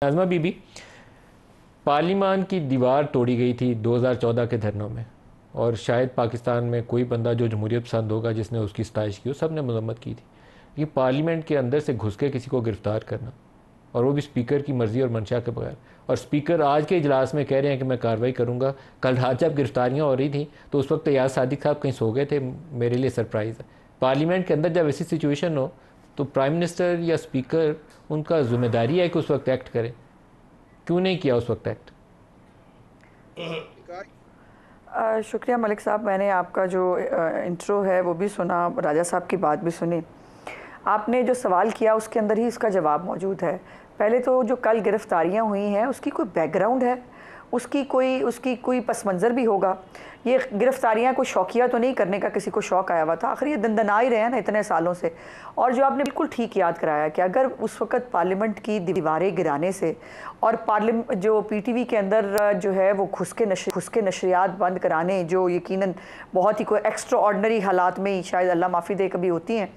नाज़मा बीबी, parliament की दीवार तोड़ी गई थी 2014 के धरनों में, और शायद पाकिस्तान में कोई बंदा जो जमहूरियत पसंद होगा जिसने उसकी सताइश की, सब ने मजम्मत की थी। ये पार्लियामेंट के अंदर से घुस के किसी को गिरफ़्तार करना, और वो भी स्पीकर की मर्ज़ी और मंशा के बगैर, और स्पीकर आज के इजलास में कह रहे हैं कि मैं कार्रवाई करूँगा। कल रात जब गिरफ्तारियाँ हो रही थी तो उस वक्त याद सादिक साहब कहीं सो गए थे, मेरे लिए सरप्राइज़ है। पार्लियामेंट के अंदर जब ऐसी सिचुएशन हो तो प्राइम मिनिस्टर या स्पीकर, उनका जिम्मेदारी है कि उस वक्त एक्ट करें। क्यों नहीं किया उस वक्त एक्ट? शुक्रिया मलिक साहब, मैंने आपका जो इंट्रो है वो भी सुना, राजा साहब की बात भी सुनी। आपने जो सवाल किया उसके अंदर ही इसका जवाब मौजूद है। पहले तो जो कल गिरफ्तारियां हुई हैं उसकी कोई बैकग्राउंड है, उसकी कोई पस मंज़र भी होगा। ये गिरफ्तारियां कोई शौकिया तो नहीं करने का किसी को शौक़ आया हुआ था, आखिर ये दंदना ही रहे हैं ना इतने सालों से। और जो आपने बिल्कुल ठीक याद कराया कि अगर उस वक़्त पार्लियामेंट की दीवारें गिराने से और जो पीटीवी के अंदर जो है वो घुस के नशरियात बंद कराने, जो यकीनन बहुत ही कोई एक्स्ट्रा ऑर्डनरी हालात में ही शायद अल्लाह माफ़ी दे कभी होती हैं,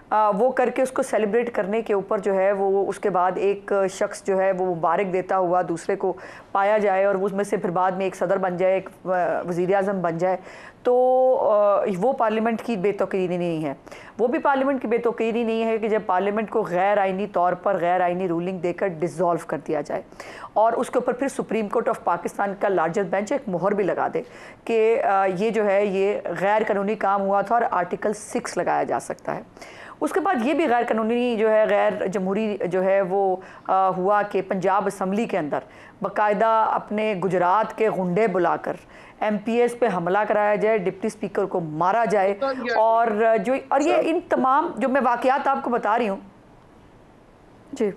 वो करके उसको सेलिब्रेट करने के ऊपर जो है वो उसके बाद एक शख्स जो है वो मुबारक देता हुआ दूसरे को पाया जाए और उसमें से फिर बाद में एक सदर बन जाए, एक वज़ीर आज़म बन जाए, तो वो पार्लियामेंट की बेतौकीरी नहीं है। वो भी पार्लियामेंट की बेतौकीरी नहीं है कि जब पार्लियामेंट को गैर आइनी तौर पर गैर आइनी रूलिंग देकर डिज़ोल्व कर दिया जाए और उसके ऊपर फिर सुप्रीम कोर्ट ऑफ पाकिस्तान का लार्जर बेंच एक मोहर भी लगा दे कि ये जो है ये गैर कानूनी काम हुआ था और आर्टिकल 6 लगाया जा सकता है। उसके बाद ये भी गैर कानूनी जो है गैर जमहूरी जो है वो हुआ कि पंजाब असम्बली के अंदर बाकायदा अपने गुजरात के गुंडे बुलाकर MPs पे हमला कराया जाए, डिप्टी स्पीकर को मारा जाए, और ये इन तमाम जो मैं वाक़यात आपको बता रही हूँ जी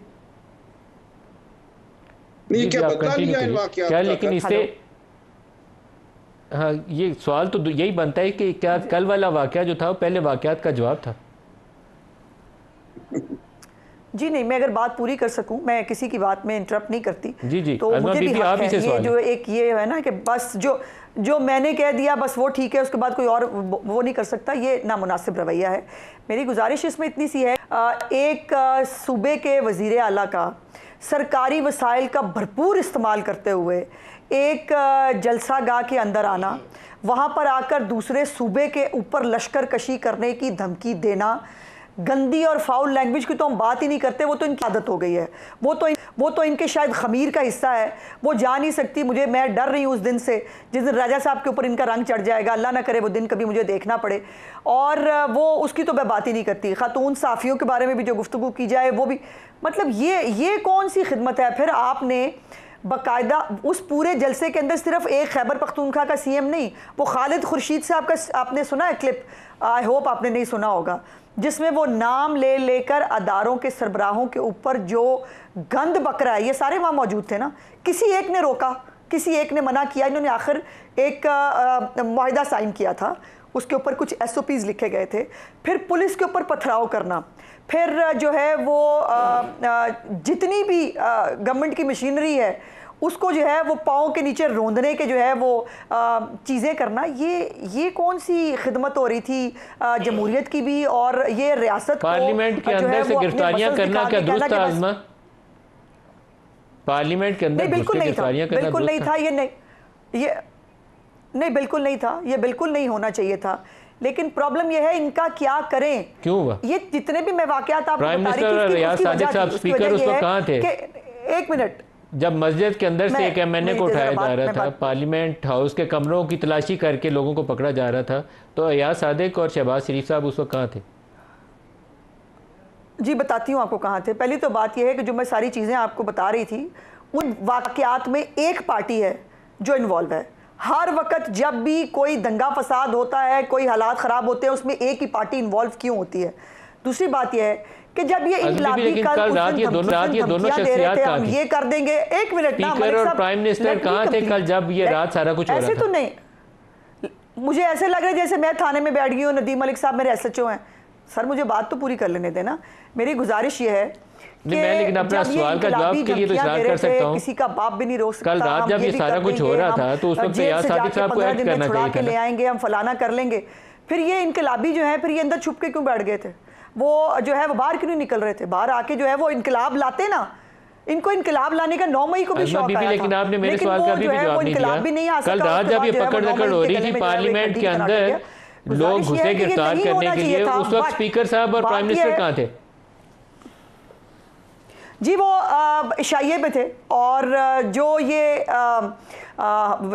नहीं क्या बता लिया इन वाक़यात क्या, लेकिन इससे हाँ ये सवाल तो यही बनता है कि क्या कल वाला वाक़या जो था वो पहले वाक़यात का जवाब था? जी नहीं, मैं अगर बात पूरी कर सकूं, मैं किसी की बात में इंटरप्ट नहीं करती। जी तो मुझे भी हक है। ये जो एक ये है ना कि बस जो मैंने कह दिया बस वो ठीक है, उसके बाद कोई और वो नहीं कर सकता, ये नामुनासिब रवैया है। मेरी गुजारिश इसमें इतनी सी है, एक सूबे के वज़ीर आला का सरकारी वसाइल का भरपूर इस्तेमाल करते हुए एक जलसा गाह के अंदर आना, वहाँ पर आकर दूसरे सूबे के ऊपर लश्कर कशी करने की धमकी देना, गंदी और फाउल लैंग्वेज की तो हम बात ही नहीं करते, वो तो इनकी आदत हो गई है, वो तो इनके शायद खमीर का हिस्सा है। वो जा नहीं सकती, मैं डर रही हूँ उस दिन से जिस दिन राजा साहब के ऊपर इनका रंग चढ़ जाएगा, अल्लाह ना करे वो दिन कभी मुझे देखना पड़े। और वो उसकी तो मैं बात ही नहीं करती। खातून साफ़ियों के बारे में भी जो गुफ्तगू की जाए वो भी, मतलब ये कौन सी खिदमत है? फिर आपने बाकायदा उस पूरे जलसे के अंदर सिर्फ एक खैबर पख्तूनख्वा का CM नहीं, वो खालिद खुर्शीद साहब का आपने सुना है क्लिप? आई होप आपने नहीं सुना होगा, जिसमें वो नाम लेकर अदारों के सरबराहों के ऊपर जो गंद बक रहा है, ये सारे वहाँ मौजूद थे ना। किसी एक ने रोका, किसी एक ने मना किया, इन्होंने आखिर एक मुआहिदा साइन किया था, उसके ऊपर कुछ SOPs लिखे गए थे। फिर पुलिस के ऊपर पथराव करना, फिर जो है वो जितनी भी गवर्नमेंट की मशीनरी है उसको जो है वो पाँव के नीचे रोंदने के जो है वो चीज़ें करना, ये कौन सी खिदमत हो रही थी जमहूरियत की भी, और ये रियासत पार्लियामेंट के अंदर से गिरफ्तारियां करना क्या दुरुस्त था आज़मा? पार्लियामेंट के अंदर बिल्कुल नहीं था, बिल्कुल नहीं था, ये नहीं बिल्कुल नहीं था, ये बिल्कुल नहीं होना चाहिए था। लेकिन प्रॉब्लम ये है इनका क्या करें, क्यों हुआ? ये जितने भी मैं वाकयात आपको प्राइम मिनिस्टर रियाज सादिक साहब स्पीकर उस वक्त कहाँ थे? एक मिनट, जब मस्जिद के अंदर से एक MNA को उठाया जा रहा था, पार्लियामेंट हाउस के कमरों की तलाशी करके लोगों को पकड़ा जा रहा था, तो रियाज सादिक और शहबाज शरीफ साहब उस वक्त कहाँ थे? जी बताती हूँ आपको कहाँ थे। पहली तो बात यह है कि जो मैं सारी चीज़ें आपको बता रही थी, उन वाकयात में एक पार्टी है जो इन्वॉल्व है। हर वक्त जब भी कोई दंगा फसाद होता है, कोई हालात ख़राब होते हैं, उसमें एक ही पार्टी इन्वॉल्व क्यों होती है? दूसरी बात यह है कि जब ये इनकलाबी कल रात ये दोनों शख्सियत हम ये कर देंगे, एक मिनट ना, स्पीकर और प्राइम मिनिस्टर कहाँ थे कल जब ये रात सारा कुछ हो रहा था? ऐसे तो नहीं, मुझे ऐसे लग रहा है जैसे मैं थाने में बैठ गई हूँ, नदीम मलिक साहब मेरे SHO हैं। सर मुझे बात तो पूरी कर लेने देना। मेरी गुजारिश ये है कि मैं लेकिन अपना सवाल का जवाब के लिए तो इशरार कर सकता हूँ, किसी का बाप भी नहीं रोक सकता। कल रात जब ये सारा कुछ हो रहा था तो उस वक्त रियाज सादिक साहब को एक्ट करना चाहिए था। ले आएंगे हम, फलाना कर लेंगे। फिर ये इनकलाबी जो है फिर ये अंदर छुप के क्यों बैठ गए थे? वो जो है वो बाहर क्यों नहीं निकल रहे थे? बाहर आके जो है वो इनकलाब लाते ना, इनको इनकलाब लाने का 9 मई को भी शौक आया था, लेकिन आपने मेरे सवाल का भी जवाब नहीं दिया। कल रात जब ये पकड़ हो रही थी पार्लियामेंट के अंदर, लोग घुसे गिरफ्तार करने के लिए, उस वक्त स्पीकर साहब और प्राइम मिनिस्टर कहाँ थे? जी वो शाइये पे थे, और जो ये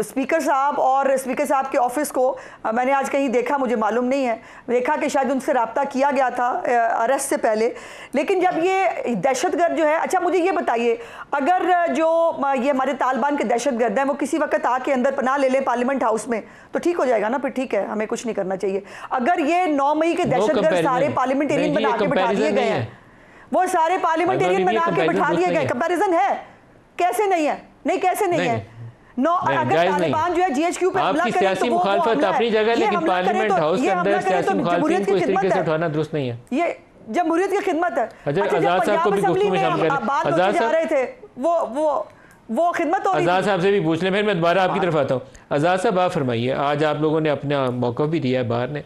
स्पीकर साहब और स्पीकर साहब के ऑफिस को मैंने आज कहीं देखा, मुझे मालूम नहीं है, देखा कि शायद उनसे रब्ता किया गया था अरेस्ट से पहले। लेकिन जब ये दहशतगर्द जो है, अच्छा मुझे ये बताइए, अगर जो ये हमारे तालिबान के दहशतगर्द हैं वो किसी वक्त आके अंदर पनाह ले ले पार्लियामेंट हाउस में, तो ठीक हो जाएगा ना, फिर ठीक है, हमें कुछ नहीं करना चाहिए। अगर ये 9 मई के दहशतगर्द सारे पार्लियामेंटेरियन बना के बिठा दिए गए हैं, वो सारे पार्लियामेंटेरियन बना के बिठा दिए गए, कंपैरिजन है? कैसे नहीं है? नहीं कैसे नहीं है? अगर तालिबान जो है जीएचक्यू पे हमला करे तो वो मुखालफत अपनी जगह, लेकिन पार्लियामेंट हाउस के अंदर सियासी मुखालफिन को इस तरीके से उठाना दुरुस्त नहीं है। ये जमहूरियत की खिदमत है। आजाद साहब को भी गुफ्तगू में शामिल करें। आजाद साहब जा रहे थे, वो खिदमत हो रही थी। आजाद साहब से भी पूछ ले, फिर मैं दोबारा आपकी तरफ आता हूँ। आजाद साहब आप फरमाइए, आज आप लोगों ने अपना मौक़िफ़ भी दिया है बाहर ने,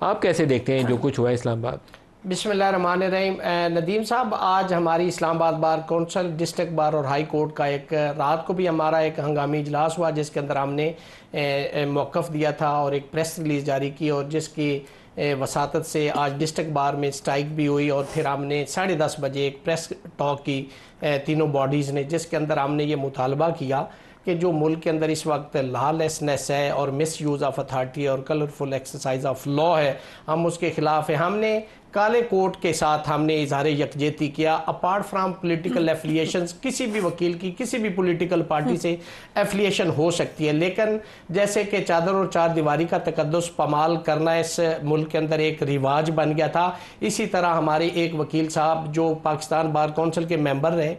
आप कैसे देखते हैं जो कुछ हुआ इस्लामाबाद? बिस्मिल्लाहिर्रहमानिर्रहीम। नदीम साहब, आज हमारी Islamabad bar council, district bar और हाई कोर्ट का एक रात को भी हमारा एक हंगामी इजलास हुआ, जिसके अंदर हमने मौक़िफ़ दिया था और एक प्रेस रिलीज़ जारी की, और जिसकी वसातत से आज डिस्ट्रिक्ट बार में स्ट्राइक भी हुई, और फिर हमने 10:30 बजे एक प्रेस टॉक की तीनों बॉडीज़ ने, जिसके अंदर हमने ये मुतालबा किया कि जो मुल्क के अंदर इस वक्त लॉलेसनेस है और मिस यूज़ ऑफ अथॉरिटी और कलरफुल एक्सरसाइज ऑफ लॉ है, हम उसके ख़िलाफ़ है। हमने काले कोर्ट के साथ हमने इजहार यकजहती किया, अपार्ट फ्राम पॉलिटिकल एफिलिएशंस, किसी भी वकील की किसी भी पॉलिटिकल पार्टी से एफिलिएशन हो सकती है, लेकिन जैसे कि चादर और चार दीवारी का तकद्दुस पमाल करना इस मुल्क के अंदर एक रिवाज बन गया था। इसी तरह हमारे एक वकील साहब जो पाकिस्तान बार कौंसिल के मेंबर रहे,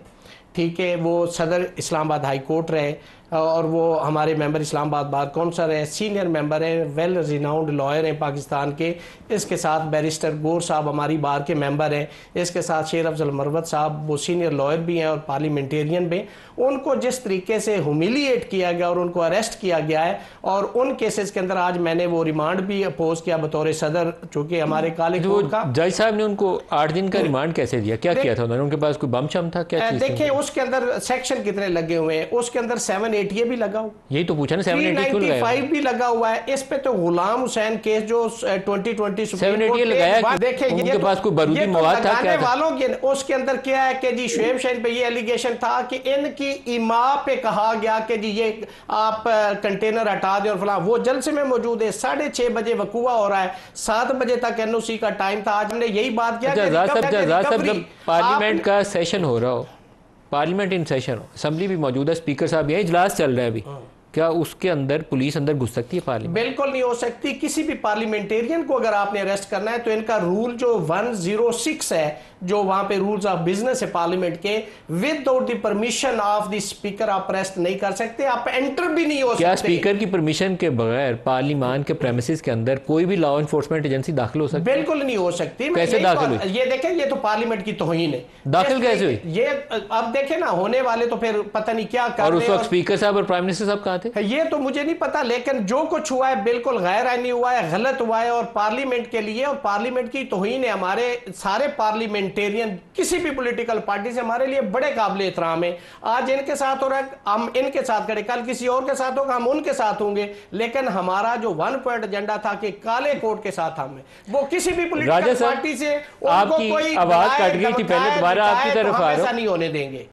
ठीक है, वो सदर इस्लामाबाद हाई कोर्ट रहे, और वो हमारे मेंबर इस्लामाबाद बार कौंसिल है, सीनियर मेंबर हैं, वेल रिनाउंड लॉयर हैं पाकिस्तान के। इसके साथ बैरिस्टर गौर साहब हमारी बार के मेंबर हैं, इसके साथ शेर अफजल मरवत साहब वो सीनियर लॉयर भी हैं और पार्लियामेंटेरियन भी। उनको जिस तरीके से ह्यूमिलिएट किया गया और उनको अरेस्ट किया गया है, और उन केसेस के अंदर आज मैंने वो रिमांड भी अपोज किया बतौर सदर, चूँकि हमारे काले कोर्ट का। जज साहब ने उनको 8 दिन का रिमांड कैसे दिया? क्या किया था उन्होंने? उनके पास कोई बम शम था क्या? देखिए उसके अंदर सेक्शन कितने लगे हुए हैं, उसके अंदर 780 भी लगा हुआ, यही तो पूछा ना, 795 भी लगा हुआ है। इस पे तो गुलाम हुसैन केस जो 2020 780 लगाया, देखिए उनके पास कोई बारूदी मवाद था क्या? वालों के उसके अंदर क्या है कि जी शुएब शहीन पे ये एलिगेशन था कि इनकी इमा पे कहा गया कि जी ये आप कंटेनर हटा दें और फलां। वो जलसे में मौजूद है, 6:30 बजे वकूआ हो रहा है, 7 बजे तक एनओसी का टाइम था। आज हमने यही बात किया कि जब पार्लियामेंट का सेशन हो रहा हो, पार्लियामेंट इन सेशन हो, असेंबली भी मौजूद है, स्पीकर साहब यहाँ इजलास चल रहा है अभी, क्या उसके अंदर पुलिस अंदर घुस सकती है पार्लियामेंट? बिल्कुल नहीं हो सकती। किसी भी पार्लियामेंटेरियन को अगर आपने अरेस्ट करना है तो इनका रूल जो 106 है, जो वहां पे रूल्स ऑफ बिजनेस है पार्लियामेंट के, without the permission of the speaker आप अरेस्ट नहीं कर सकते, आप एंटर भी नहीं हो सकते। क्या स्पीकर की परमिशन के बगैर पार्लियामेंट के प्रेमिसेस के अंदर कोई भी लॉ एनफोर्समेंट एजेंसी दाखिल हो सकती है? बिल्कुल नहीं हो सकती। कैसे दाखिल हुई? ये देखें, ये तो पार्लियामेंट की तौहीन है। दाखिल कैसे हुई? ये अब देखें ना, होने वाले तो फिर पता नहीं क्या कर रहे हैं। और उस वक्त स्पीकर साहब और प्राइम मिनिस्टर साहब कहाँ थे? ये तो मुझे नहीं पता, लेकिन जो कुछ हुआ है बिल्कुल गैर आईनी हुआ है, गलत हुआ है, और पार्लियामेंट के लिए और पार्लियामेंट की तौहीन है। हमारे सारे पार्लियामेंटेरियन किसी भी पॉलिटिकल पार्टी से हमारे लिए बड़े काबिल एहतराम है। आज इनके साथ हो रहा है, हम इनके साथ खड़े, कल किसी और के साथ होगा, हम उनके साथ होंगे, लेकिन हमारा जो 1 पॉइंट एजेंडा था कि काले कोर्ट के साथ हम हैं, वो किसी भी पॉलिटिकल पार्टी से आपकी आवाज कट गई थी पहले, दोबारा आपकी तरफ आ रहा हूं, ऐसा नहीं होने देंगे।